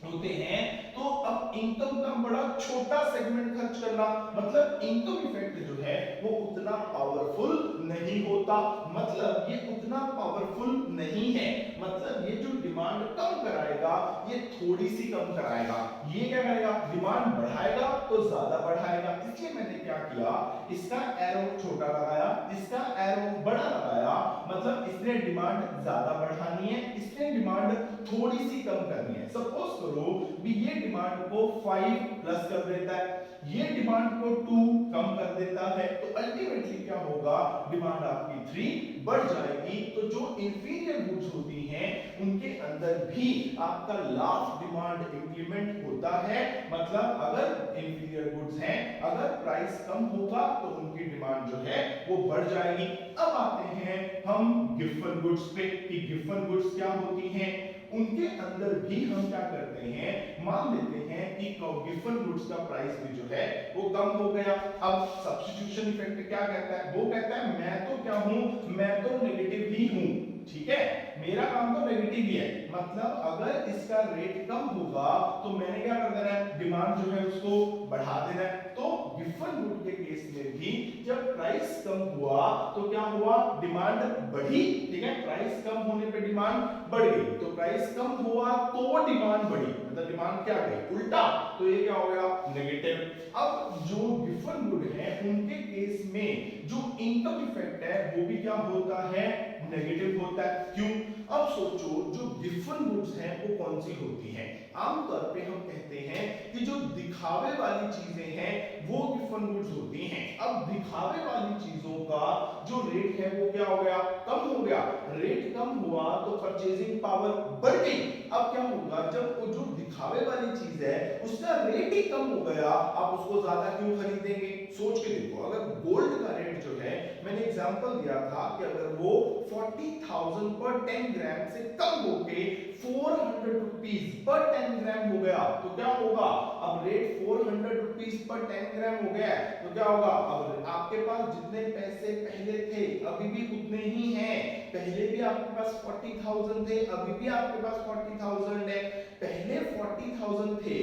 होते हैं, तो अब इनकम का बड़ा छोटा सेगमेंट खर्च करना मतलब इनकम इफेक्ट जो है वो उतना पावरफुल नहीं होता, मतलब ये उतना पावरफुल नहीं है, मतलब ये जो डिमांड कम कराएगा ये थोड़ी सी कम कराएगा, ये क्या करेगा, डिमांड बढ़ाएगा तो ज्यादा बढ़ाएगा। इसलिए मैंने क्या किया, इसका एरो छोटा लगाया, इसका एरो बड़ा लगाया, मतलब इसने डिमांड ज्यादा बढ़ानी है, इसने डिमांड थोड़ी सी कम करनी है। सपोज करो भी ये डिमांड को 5 प्लस कर देता है, ये डिमांड को 2 कम कर देता है, तो अल्टीमेटली क्या होगा, डिमांड आपकी 3 बढ़ जाएगी। तो जो इंफीरियर गुड्स होती हैं उनके अंदर भी आपका लास्ट डिमांड इंक्रीमेंट होता है, मतलब अगर इंफीरियर गुड्स हैं, अगर प्राइस कम होगा तो उनकी डिमांड जो है वो बढ़ जाएगी। अब आते हैं हम गिवन गुड्स पे कि गिवन गुड्स क्या होती हैं, उनके अंदर भी हम क्या करते हैं, मान लेते हैं कि गिवन गुड्स का प्राइस भी जो है वो कम हो गया। अब सब्स्टिट्यूशन इफेक्ट क्या कहता है, वो कहता है मैं तो क्या हूं, मैं तो नेगेटिव ही हूं, ठीक है, मेरा काम तो नेगेटिव ही है, मतलब अगर इसका रेट कम होगा तो मैंने क्या कर देना है, डिमांड जो है उसको बढ़ा देना है। तो गिवन गुड के केस में भी जब प्राइस कम हुआ तो क्या हुआ, डिमांड बढ़ी, ठीक है, प्राइस कम होने पे डिमांड बढ़ गई, तो प्राइस कम हुआ तो डिमांड बढ़ी, मतलब डिमांड क्या गई उल्टा, तो ये क्या हो गया, नेगेटिव। अब जो गिवन गुड है उनके केस में जो इनकम इफेक्ट है वो भी क्या होता है, नेगेटिव होता है। क्यों, अब सोचो जो गिवन गुड्स हैं वो कौन सी होती हैं, आमतौर पे हम कहते हैं कि जो दिखावे वाली चीजें हैं वो गिवन गुड्स होती हैं। अब दिखावे वाली चीजों का जो रेट है वो क्या हो गया, कम हो गया, रेट कम हुआ तो परचेजिंग पावर बढ़ गई। अब क्या होगा, जब वो जो दिखावे वाली चीज है उसका रेट ही कम हो गया, आप उसको ज्यादा क्यों खरीदेंगे, सोच के देखो, अगर गोल्ड का रेट जो है, मैंने एग्जांपल दिया था कि अगर वो 40,000 पर 10 ग्राम से कम होके 400 रुपीस पर 10 ग्राम हो गया तो क्या होगा, अब रेट 400 रुपीस पर 10 ग्राम हो गया तो क्या होगा, अब आपके पास जितने पैसे पहले थे अभी भी उतने ही हैं, पहले भी आपके पास 40,000 थे, अभी भी आपके पास 40,000 है, पहले 40,000 थे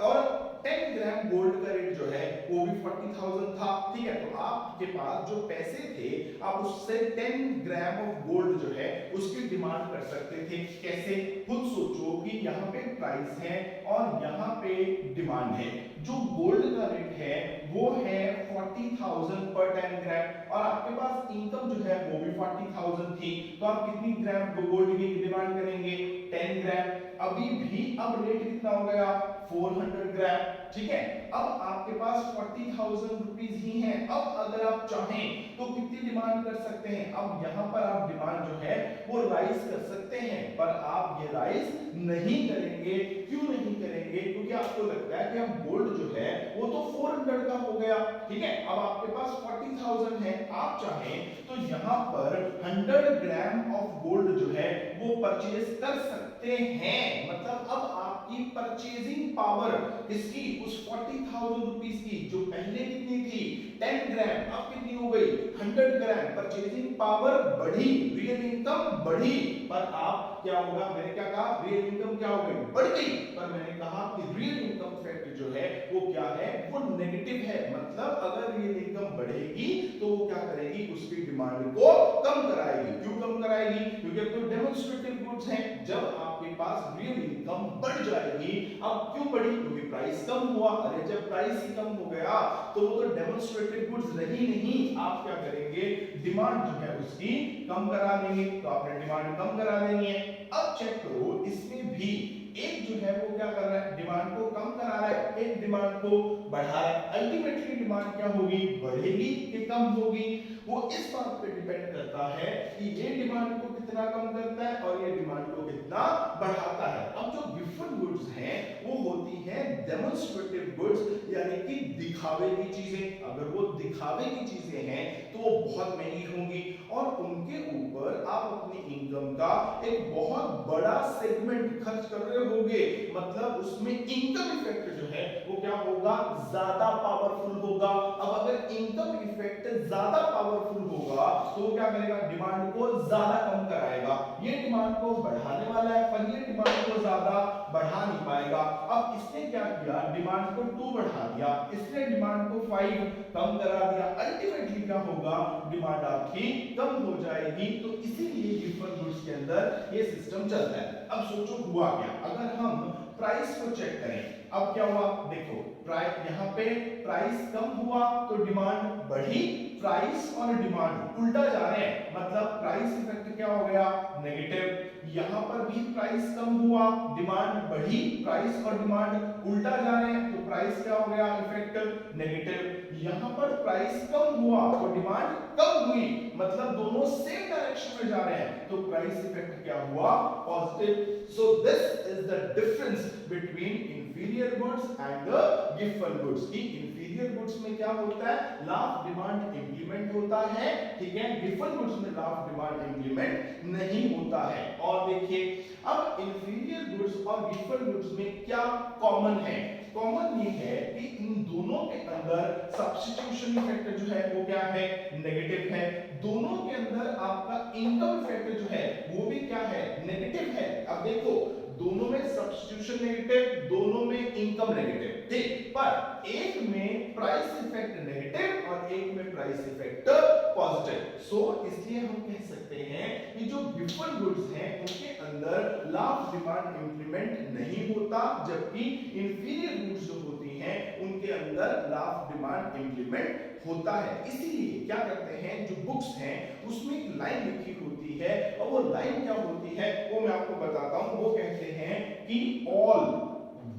और 10 ग्राम गोल्ड का रेट जो है वो भी 40,000 था, ठीक है, तो आपके पास जो पैसे थे आप उससे 10 ग्राम ऑफ गोल्ड जो है उसकी डिमांड कर सकते थे। कैसे, खुद सोचो कि यहाँ पे प्राइस है और यहाँ पे डिमांड है, जो गोल्ड का रेट है वो है 40,000 पर 10 ग्राम और आपके पास इनकम जो है वो भी 40,000 थी, तो आप कितनी ग्राम गोल्ड की डिमांड करेंगे, 10 ग्राम। अभी भी अब रेट कितना हो गया, 400 ग्राम, ठीक है, अब आपके पास 40,000 रुपीस ही हैं। अब अगर आप चाहें तो कितनी डिमांड कर सकते हैं, अब यहाँ पर आप डिमांड जो है वो राइज कर सकते हैं, पर आप ये राइज नहीं करेंगे। क्यों नहीं करेंगे, क्योंकि आपको लगता है कि अब गोल्ड जो है वो तो 400 का हो गया, ठीक है, अब आपके पास 40,000 है, आप चाहें तो यहाँ पर 100 ग्राम ऑफ गोल्ड जो है वो परचेज कर सकते हैं, मतलब अब आपकी परचेजिंग पावर इसकी उस 40,000 रुपीस की जो पहले कितनी थी 10 ग्राम अब कितनी हो गई 100 ग्राम, परचेजिंग पावर बढ़ी, रियल इनकम बढ़ी, पर आप क्या होगा, मैंने क्या कहा, रियल इनकम क्या हो गई, बढ़ गई, पर मैंने कहा कि रियल इनकम फैक्टर जो है वो क्या है, वो नेगेटिव है, मतलब अगर रियल इनकम बढ़ेगी तो वो क्या करेगी, उसकी डिमांड को कम कराएगी। क्यों कम कराएगी, क्योंकि अब तो डेमोंस्ट्रेटिव गुड्स हैं, जब आपके पास रियल इनकम बढ़ जाएगी, अब क्यों बढ़ी, क्योंकि प्राइस कम हुआ, अरे जब प्राइस ही कम हो गया तो वो तो डेमोंस्ट्रेटिव गुड्स रही नहीं, आप क्या करेंगे, डिमांड जो है उसकी कम करा देंगे, तो आपने डिमांड कम करा देनी है। अब चेक करो इसमें भी एक जो है वो क्या कर रहा है, डिमांड को कम करा रहा है, एक डिमांड को बढ़ा रहा है, अल्टीमेटली डिमांड क्या होगी, बढ़ेगी कि कम होगी, वो इस बात पे डिपेंड करता है कि ये डिमांड को कितना कम करता है और ये डिमांड को कितना बढ़ाता है। अब जो गिवन गुड्स हैं वो होती हैं डेमोंस्ट्रेटिव गुड्स, यानी कि दिखावे की चीजें, अगर वो दिखावे की चीजें हैं तो वो बहुत महंगी होंगी और उनके ऊपर आप अपनी इनकम का एक बहुत बड़ा सेगमेंट खर्च कर रहे होगे, मतलब उसमें इनकम इफेक्ट जो है वो क्या होगा, ज्यादा पावरफुल होगा। अब अगर इनकम इफेक्ट ज्यादा पावरफुल होगा तो वो क्या करेगा, डिमांड को ज्यादा कम कराएगा। ये डिमांड को बढ़ाने वाला है पर ये डिमांड को ज्यादा बढ़ा नहीं पाएगा। अब इसने क्या किया, डिमांड को 2 बढ़ा दिया, इसने डिमांड को 5 कम करा दिया। अल्टीमेटली क्या होगा, डिमांड आपकी कम हो जाएगी। तो इसीलिए गिफ्ट गुड्स के अंदर ये सिस्टम चलता है। अब सोचो हुआ क्या, अगर हम प्राइस को चेक करें, अब क्या हुआ, देखो प्राइस, यहाँ पे प्राइस कम हुआ तो डिमांड बढ़ी, प्राइस और डिमांड उल्टा जा रहे हैं, मतलब प्राइस इफेक्ट क्या हो गया, नेगेटिव। यहां पर भी प्राइस कम हुआ, डिमांड बढ़ी, प्राइस और डिमांड उल्टा जा रहे हैं तो प्राइस क्या हो गया, इफेक्ट नेगेटिव। यहां पर प्राइस कम हुआ तो डिमांड कम हुई, मतलब दोनों सेम डायरेक्शन में जा रहे हैं तो प्राइस इफेक्ट क्या हुआ, positive. So this is the difference between inferior goods and the given goods. की इंफीरियर गुड्स में क्या होता है, लॉ ऑफ डिमांड इंप्लीमेंट होता है, ठीक है, गिवन गुड्स में लॉ ऑफ डिमांड इंप्लीमेंट नहीं होता है। और देखिए अब इंफीरियर गुड्स और गिवन गुड्स में क्या कॉमन है, कॉमन ये है कि इन दोनों के अंदर सब्स्टिट्यूशन इफेक्ट जो है वो क्या है, नेगेटिव है। दोनों के अंदर आपका इनकम इफेक्ट जो है वो भी क्या है, नेगेटिव है। अब देखो दोनों में सब्स्टिट्यूशन नेगेटिव, दोनों में इनकम नेगेटिव, ठीक, पर एक में प्राइस इफेक्ट नेगेटिव और एक में प्राइस इफेक्ट पॉजिटिव। सो इसलिए हम कह सकते हैं कि जो गिवन गुड्स हैं उनके अंदर लॉ ऑफ डिमांड इंप्लीमेंट नहीं होता, जबकि इंफीरियर गुड्स जो होती हैं उनके अंदर लॉ ऑफ डिमांड इंप्लीमेंट होता है। इसीलिए क्या करते हैं, जो बुक्स हैं उसमें एक लाइन लिखी होती है और वो लाइन क्या होती है वो मैं आपको बताता हूं। वो कहते हैं कि all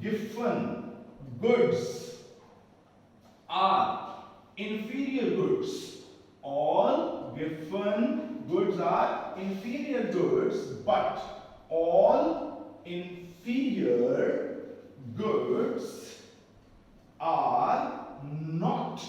given goods are inferior goods, all given goods are inferior goods, but all inferior goods are not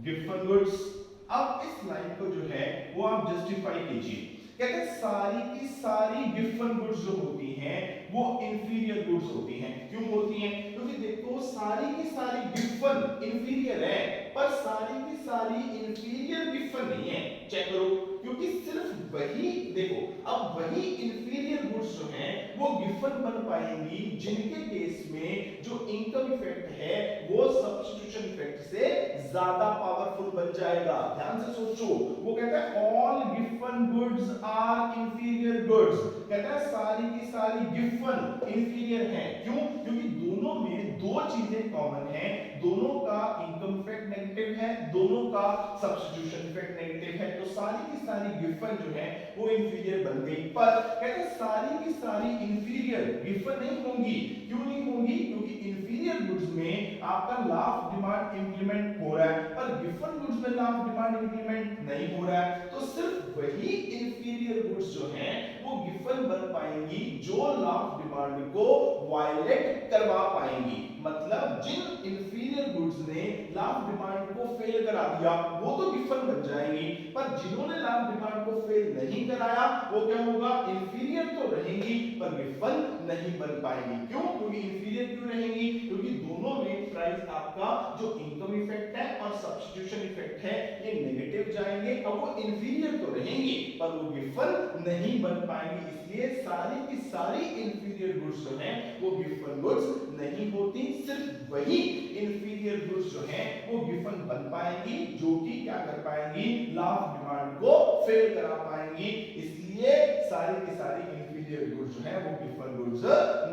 given goods. अब इस लाइन को जो है वो आप जस्टिफाई कीजिए। कहते हैं सारी की सारी गिवन गुड्स जो होती हैं वो इंफीरियर गुड्स होती हैं। क्यों होती हैं, क्योंकि देखो सारी की सारी गिवन इंफीरियर है पर सारी की सारी इंफीरियर गिवन नहीं है। चेक करो, क्योंकि सिर्फ वही देखो, अब वही इंफीरियर गुड्स जो हैं वो गिवन बन पाएंगी जिनके केस में जो इनकम इफेक्ट है वो सब्स्टिट्यूशन इफेक्ट से ज्यादा पावरफुल बन जाएगा। ध्यान से सोचो, वो कहता है all given goods are inferior goods, कहता है सारी की सारी गिवन इंफीरियर है। क्यों, क्योंकि दोनों में दो चीजें कॉमन हैं, दोनों का इनकम इफेक्ट नेगेटिव है, दोनों का सब्स्टिट्यूशन इफेक्ट नेगेटिव है, तो सारी की सारी गिवन जो है वो इंफीरियर बन गई। पर कहते हैं सारी की सारी इंफीरियर गिवन नहीं होंगी। क्यों नहीं होंगी, क्योंकि इंफीरियर गुड्स में आपका लॉ ऑफ डिमांड इंप्लीमेंट हो रहा है पर गिवन गुड्स में लॉ ऑफ डिमांड इंप्लीमेंट नहीं हो रहा है। तो सिर्फ वही इंफीरियर गुड्स जो हैं वो गिवन बन पाएंगी जो लॉ ऑफ डिमांड को वायलेट करवा पाएंगी। मतलब जिन इंफीरियर गुड्स ने लॉ ऑफ डिमांड को फेल करा दिया वो तो गिवन बन जाएंगी, पर जिन्होंने लॉ ऑफ डिमांड को फेल नहीं कराया वो क्या होगा, इंफीरियर तो रहेंगी पर गिवन नहीं बन पाएंगी। क्यों, क्योंकि इंफीरियर क्यों रहेंगी, क्योंकि दोनों में प्राइस आपका जो इनकम इफेक्ट है और सब्स्टिट्यूशन इफेक्ट है ये नेगेटिव जाएंगे। अब वो इंफीरियर तो रहेंगे पर वो गिवन नहीं बन पाएंगे, इसलिए सारी की सारी इंफीरियर गुड्स जो हैं वो गिवन गुड्स नहीं होती। सिर्फ वही इंफीरियर गुड्स जो हैं वो गिवन बन पाएंगी जो कि क्या कर पाएंगी, लॉ ऑफ डिमांड को फेल करा पाएंगी। इसलिए सारी की सारी इंफीरियर गुड्स जो है वो गिवन गुड्स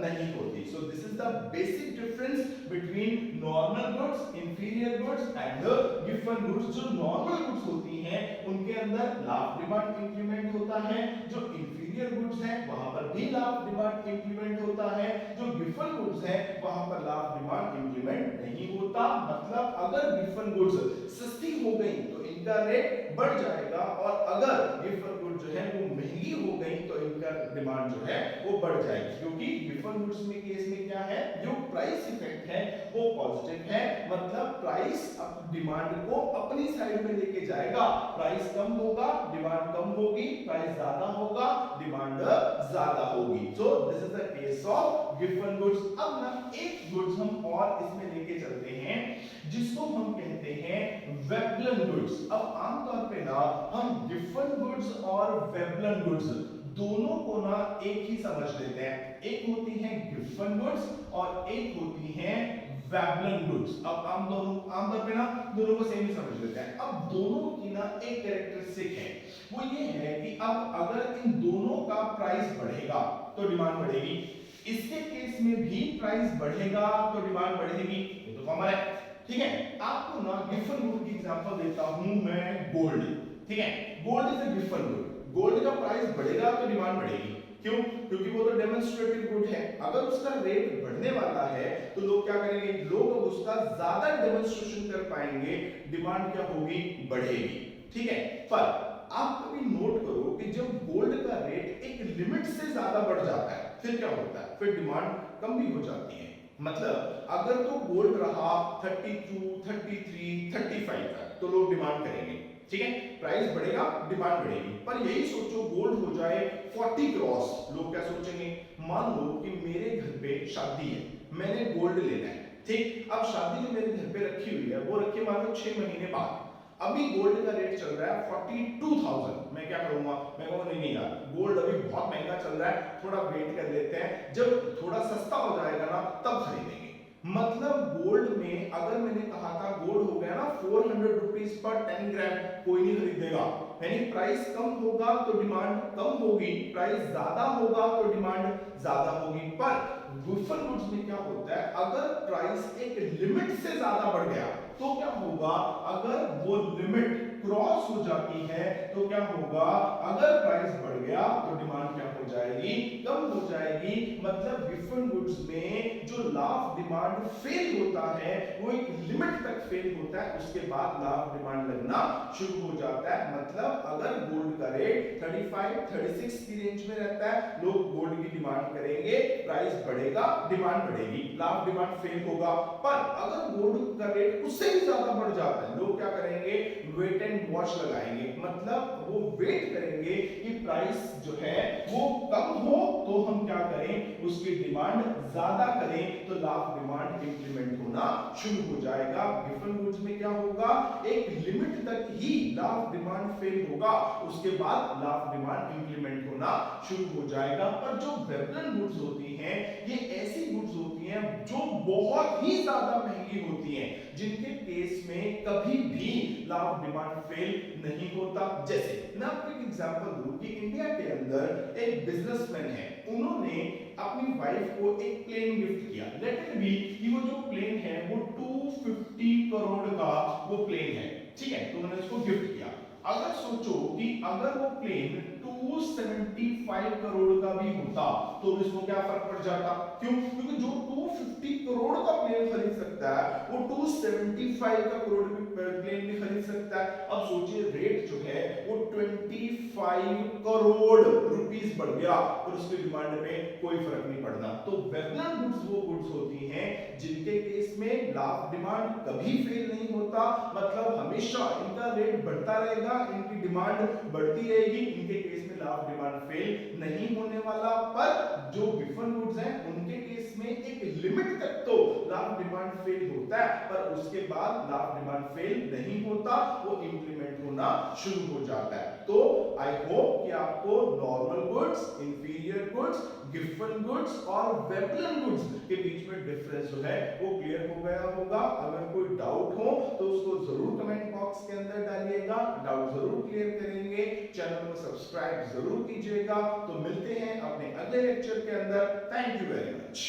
नहीं होती। So this is the basic difference between normal goods, inferior goods and the given goods. जो नॉर्मल गुड्स होती हैं उनके अंदर लॉ ऑफ डिमांड इंप्लीमेंट होता है, जो इंफीरियर गुड्स हैं वहां पर भी लॉ ऑफ डिमांड इंप्लीमेंट होता है, जो गिवन गुड्स हैं वहां पर लॉ ऑफ डिमांड इंप्लीमेंट नहीं होता। मतलब अगर गिवन गुड्स सस्ती हो गई तो इनका रेट बढ़ जाएगा और अगर गिवन गुड्स गुड जो है वो महंगी हो गई तो इनका डिमांड जो है वो बढ़ जाएगी, क्योंकि गिवन गुड्स में केस में क्या है, जो प्राइस इफेक्ट है वो पॉजिटिव है, मतलब प्राइस डिमांड को अपनी साइड में लेके जाएगा। प्राइस कम होगा डिमांड कम होगी, प्राइस ज्यादा होगा डिमांड ज्यादा होगी। So this is the case of given goods. अब ना एक गुड्स हम और इसमें लेके चलते हैं जिसको हम कहते हैं वेबलन गुड्स। अब आमतौर पे ना हम गिवन गुड्स और वेबलन गुड्स दोनों को ना एक ही समझ लेते हैं। एक होती है गिवन गुड्स और एक होती है वेबलन गुड्स। अब आमतौर पे ना दोनों को सेम ही समझ लेते हैं। अब दोनों की ना एक कैरेक्टरिस्टिक है, वो ये है कि अब अगर इन दोनों का प्राइस बढ़ेगा तो डिमांड बढ़ेगी, इसके केस में भी प्राइस बढ़ेगा तो डिमांड बढ़ेगी, ये तो कॉमन है। ठीक है, आपको ना गिवन गुड की एग्जांपल देता हूं मैं, गोल्ड। ठीक है, gold is a given good. Gold का प्राइस बढ़ेगा तो डिमांड बढ़ेगी, क्यों? क्योंकि वो तो डेमोंस्ट्रेटिव गुड है। अगर उसका रेट बढ़ने वाला है तो लोग क्या करेंगे, लोग उसका ज्यादा डेमोंस्ट्रेशन कर पाएंगे, डिमांड क्या होगी, बढ़ेगी। ठीक है, पर आप कभी नोट करो कि जब गोल्ड का रेट एक लिमिट से ज्यादा बढ़ जाता है फिर क्या होता है, फिर डिमांड कम भी हो जाती है। मतलब अगर तो गोल्ड रहा 32, 33, 35 तक तो लोग डिमांड करेंगे। ठीक है, प्राइस बढ़ेगा डिमांड बढ़ेगी। पर यही सोचो गोल्ड हो जाए 40 क्रॉस, लोग क्या सोचेंगे, मान लो कि मेरे घर पे शादी है, मैंने गोल्ड लेना है। ठीक, अब शादी जो मेरे घर पे रखी हुई है वो रखी मान लो 6 महीने बाद, अभी गोल्ड का रेट चल रहा है 42,000। मैं क्या करूंगा, मैं कहूंगा नहीं यार गोल्ड अभी बहुत महंगा चल रहा है, थोड़ा वेट कर लेते हैं, जब थोड़ा सस्ता हो जाएगा ना तब खरीदेंगे। मतलब गोल्ड में अगर मैंने कहा था गोल्ड हो गया ना 400 रुपीज पर 10 ग्राम, कोई नहीं खरीदेगा। यानी प्राइस कम होगा तो डिमांड कम होगी, प्राइस ज्यादा होगा तो डिमांड ज्यादा होगी। पर गिवन गुड्स में क्या होता है, अगर प्राइस एक लिमिट से ज्यादा बढ़ गया तो क्या होगा, अगर वो लिमिट क्रॉस हो जाती है तो क्या होगा, अगर प्राइस बढ़ गया तो डिमांड क्या हो जाएगी, कम हो जाएगी। मतलब गिवन गुड्स में जो लॉ ऑफ डिमांड फेल होता है वो एक लिमिट तक फेल होता है, उसके बाद लॉ ऑफ डिमांड लगना शुरू हो जाता है। मतलब अगर गोल्ड का रेट 35, 36 की रेंज में रहता है, लोग गोल्ड की डिमांड करेंगे, प्राइस बढ़ेगा डिमांड बढ़ेगी, लॉ ऑफ डिमांड फेल होगा। पर अगर गोल्ड का रेट उससे भी ज्यादा बढ़ जाता है, लोग क्या करेंगे, वेट एंड वॉच लगाएंगे। मतलब वो वेट करेंगे कि प्राइस जो है वो कम हो तो हम क्या करें, उसकी डिमांड ज्यादा करें तो लॉ ऑफ डिमांड इंप्लीमेंट होना शुरू हो जाएगा। गिवन गुड्स में क्या होगा, एक लिमिट तक ही लॉ ऑफ डिमांड फेल होगा, उसके बाद लॉ ऑफ डिमांड इंप्लीमेंट होना शुरू हो जाएगा। पर जो वेबलन गुड्स होती हैं ये ऐसी गुड्स होती हैं जो बहुत ही ज्यादा महंगी होती हैं, जिनके केस में कभी भी लॉ ऑफ डिमांड फेल नहीं होता। जैसे मैं आपको एक एग्जांपल दूं कि इंडिया के अंदर एक बिजनेसमैन है, उन्होंने अपनी वाइफ को एक प्लेन गिफ्ट किया। लेट इट बी कि वो जो प्लेन है वो 250 करोड़ का वो प्लेन है। ठीक है, तो उन्होंने उसको गिफ्ट किया। अगर सोचो कि अगर वो प्लेन 275 करोड़ का भी होता तो इसको क्या फर्क पड़ जाता, क्यों? क्योंकि जो 250 करोड़ का प्लेन खरीद सकता है वो 275 का करोड़ प्लेन भी खरीद सकता है। अब सोचिए रेट जो है वो 25 करोड़ रुपीस बढ़ गया और उसकी डिमांड में कोई फर्क नहीं पड़ना। तो वेबलन गुड्स वो गुड्स होती हैं जिनके केस में लॉ ऑफ डिमांड कभी फेल नहीं होता, मतलब हमेशा इनका रेट बढ़ता रहेगा, इनकी डिमांड बढ़ती रहेगी, इनके केस में लॉ ऑफ डिमांड फेल नहीं होने वाला। पर जो गिवन गुड्स हैं उनके केस में एक लिमिट तक तो लॉ ऑफ डिमांड फेल होता है, पर उसके बाद लॉ ऑफ डिमांड फेल नहीं होता, वो इंप्लीमेंट होना शुरू हो जाता है। तो आई होप कि आपको normal goods, inferior goods, given goods और वेबलन गुड्स के बीच में डिफरेंस जो है वो क्लियर हो गया होगा। अगर कोई डाउट हो तो उसको जरूर कमेंट बॉक्स के अंदर डालिएगा, डाउट जरूर क्लियर करेंगे। चैनल को सब्सक्राइब जरूर कीजिएगा। तो मिलते हैं अपने अगले लेक्चर के अंदर। Thank you very much.